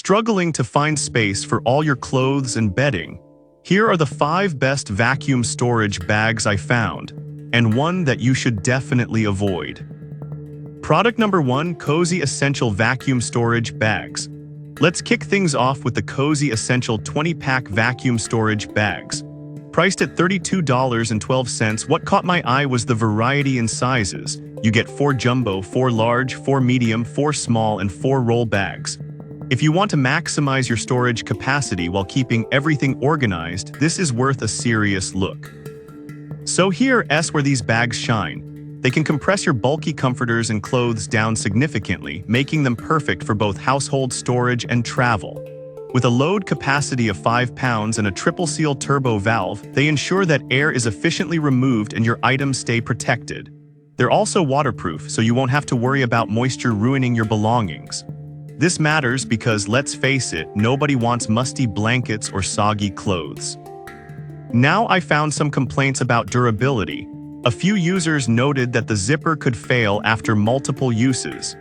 Struggling to find space for all your clothes and bedding? Here are the 5 best vacuum storage bags I found, and one that you should definitely avoid. Product number 1, Cozy Essential Vacuum Storage Bags. Let's kick things off with the Cozy Essential 20-pack vacuum storage bags. Priced at $32.12, what caught my eye was the variety in sizes. You get 4 jumbo, 4 large, 4 medium, 4 small, and 4 roll bags. If you want to maximize your storage capacity while keeping everything organized, this is worth a serious look. So here's where these bags shine. They can compress your bulky comforters and clothes down significantly, making them perfect for both household storage and travel. With a load capacity of 5 pounds and a triple-seal turbo valve, they ensure that air is efficiently removed and your items stay protected. They're also waterproof, so you won't have to worry about moisture ruining your belongings. This matters because, let's face it, nobody wants musty blankets or soggy clothes. Now I found some complaints about durability. A few users noted that the zipper could fail after multiple uses.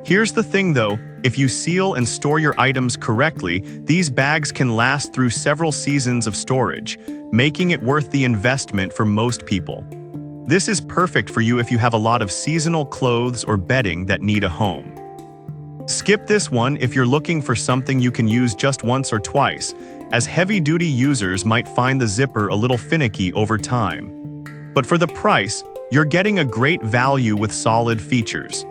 Here's the thing though, if you seal and store your items correctly, these bags can last through several seasons of storage, making it worth the investment for most people. This is perfect for you if you have a lot of seasonal clothes or bedding that need a home. Skip this one if you're looking for something you can use just once or twice, as heavy-duty users might find the zipper a little finicky over time. But for the price, you're getting a great value with solid features.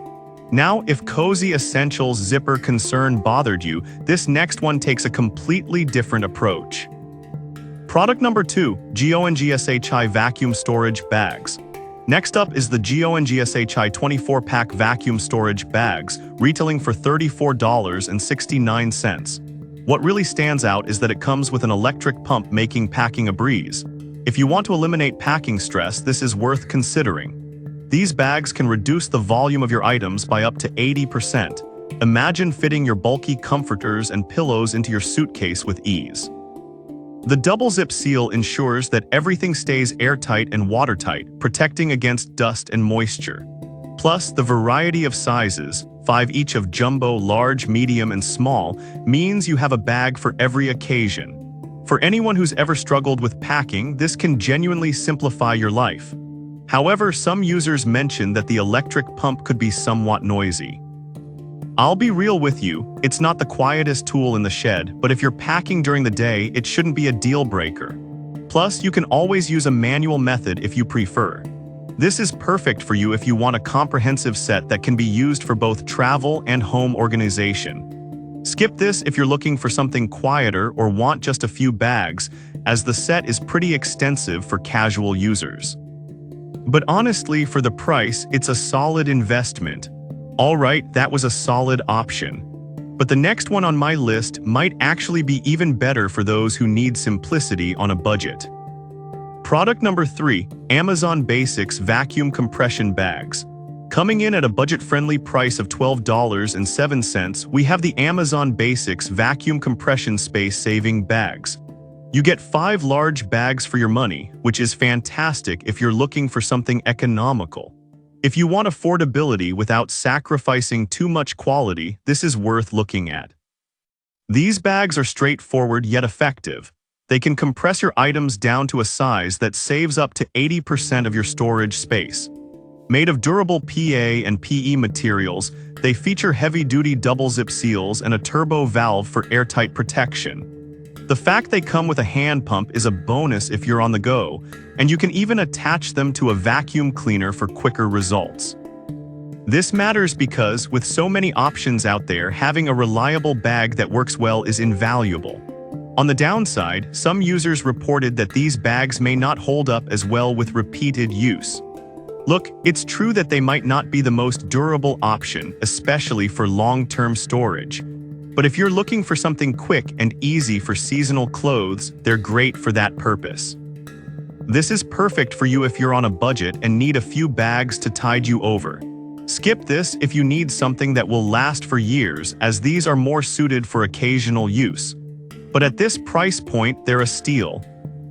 Now, if Cozy Essentials zipper concern bothered you, this next one takes a completely different approach. Product number 2, GONGSHI Vacuum Storage Bags. Next up is the GONGSHI 24-pack vacuum storage bags, retailing for $34.69. What really stands out is that it comes with an electric pump making packing a breeze. If you want to eliminate packing stress, this is worth considering. These bags can reduce the volume of your items by up to 80%. Imagine fitting your bulky comforters and pillows into your suitcase with ease. The double-zip seal ensures that everything stays airtight and watertight, protecting against dust and moisture. Plus, the variety of sizes, 5 each of jumbo, large, medium, and small, means you have a bag for every occasion. For anyone who's ever struggled with packing, this can genuinely simplify your life. However, some users mention that the electric pump could be somewhat noisy. I'll be real with you, it's not the quietest tool in the shed, but if you're packing during the day, it shouldn't be a deal breaker. Plus, you can always use a manual method if you prefer. This is perfect for you if you want a comprehensive set that can be used for both travel and home organization. Skip this if you're looking for something quieter or want just a few bags, as the set is pretty extensive for casual users. But honestly, for the price, it's a solid investment. Alright, that was a solid option. But the next one on my list might actually be even better for those who need simplicity on a budget. Product number 3, Amazon Basics Vacuum Compression Bags. Coming in at a budget-friendly price of $12.07, we have the Amazon Basics Vacuum Compression Space-Saving Bags. You get 5 large bags for your money, which is fantastic if you're looking for something economical. If you want affordability without sacrificing too much quality, this is worth looking at. These bags are straightforward yet effective. They can compress your items down to a size that saves up to 80% of your storage space. Made of durable PA and PE materials, they feature heavy-duty double-zip seals and a turbo valve for airtight protection. The fact they come with a hand pump is a bonus if you're on the go, and you can even attach them to a vacuum cleaner for quicker results. This matters because, with so many options out there, having a reliable bag that works well is invaluable. On the downside, some users reported that these bags may not hold up as well with repeated use. Look, it's true that they might not be the most durable option, especially for long-term storage. But if you're looking for something quick and easy for seasonal clothes, they're great for that purpose. This is perfect for you if you're on a budget and need a few bags to tide you over. Skip this if you need something that will last for years, as these are more suited for occasional use. But at this price point, they're a steal.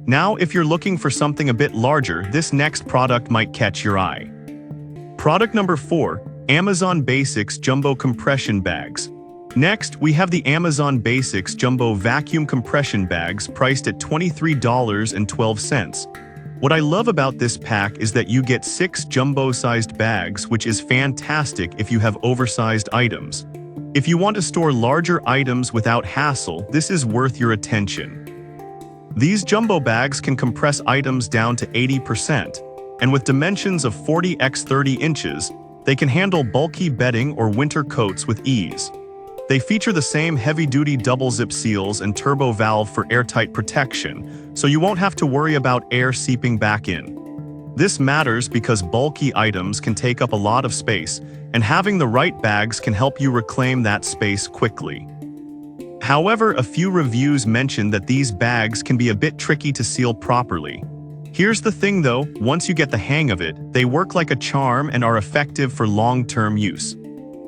Now, if you're looking for something a bit larger, this next product might catch your eye. Product number 4, Amazon Basics Jumbo Compression Bags. Next, we have the Amazon Basics Jumbo Vacuum Compression Bags priced at $23.12. What I love about this pack is that you get 6 jumbo-sized bags, which is fantastic if you have oversized items. If you want to store larger items without hassle, this is worth your attention. These jumbo bags can compress items down to 80%, and with dimensions of 40 x 30 inches, they can handle bulky bedding or winter coats with ease. They feature the same heavy-duty double-zip seals and turbo valve for airtight protection, so you won't have to worry about air seeping back in. This matters because bulky items can take up a lot of space, and having the right bags can help you reclaim that space quickly. However, a few reviews mention that these bags can be a bit tricky to seal properly. Here's the thing though, once you get the hang of it, they work like a charm and are effective for long-term use.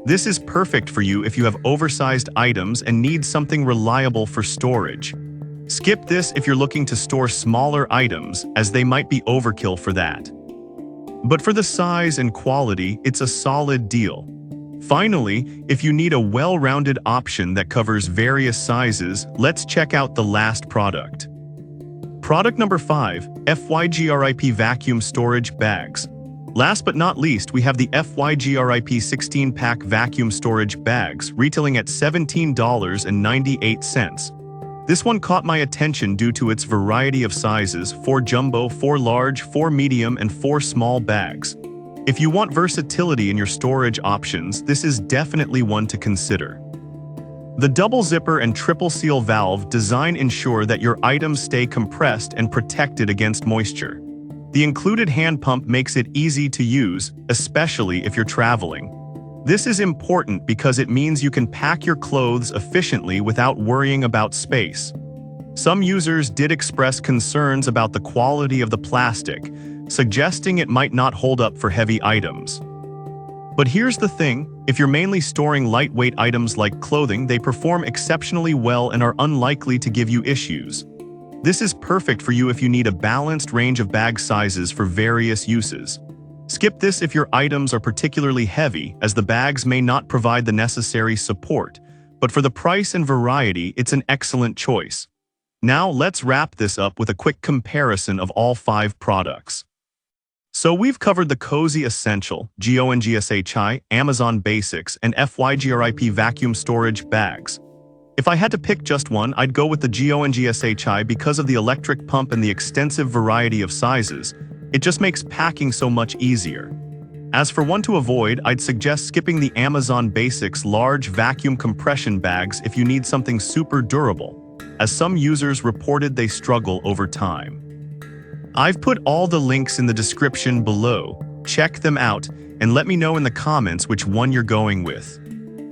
This is perfect for you if you have oversized items and need something reliable for storage. Skip this if you're looking to store smaller items, as they might be overkill for that. But for the size and quality, it's a solid deal. Finally, if you need a well-rounded option that covers various sizes, let's check out the last product. Product number 5, FYGRIP Vacuum Storage Bags. Last but not least, we have the FYGRIP 16-pack vacuum storage bags, retailing at $17.98. This one caught my attention due to its variety of sizes: 4 jumbo, 4 large, 4 medium, and 4 small bags. If you want versatility in your storage options, this is definitely one to consider. The double zipper and triple seal valve design ensure that your items stay compressed and protected against moisture. The included hand pump makes it easy to use, especially if you're traveling. This is important because it means you can pack your clothes efficiently without worrying about space. Some users did express concerns about the quality of the plastic, suggesting it might not hold up for heavy items. But here's the thing, if you're mainly storing lightweight items like clothing, they perform exceptionally well and are unlikely to give you issues. This is perfect for you if you need a balanced range of bag sizes for various uses. Skip this if your items are particularly heavy, as the bags may not provide the necessary support, but for the price and variety, it's an excellent choice. Now let's wrap this up with a quick comparison of all 5 products. So we've covered the Cozy Essential, GONGSHI, Amazon Basics, and FYGRIP vacuum storage bags. If I had to pick just one, I'd go with the GONGSHI because of the electric pump and the extensive variety of sizes. It just makes packing so much easier. As for one to avoid, I'd suggest skipping the Amazon Basics large vacuum compression bags if you need something super durable, as some users reported they struggle over time. I've put all the links in the description below. Check them out and let me know in the comments which one you're going with.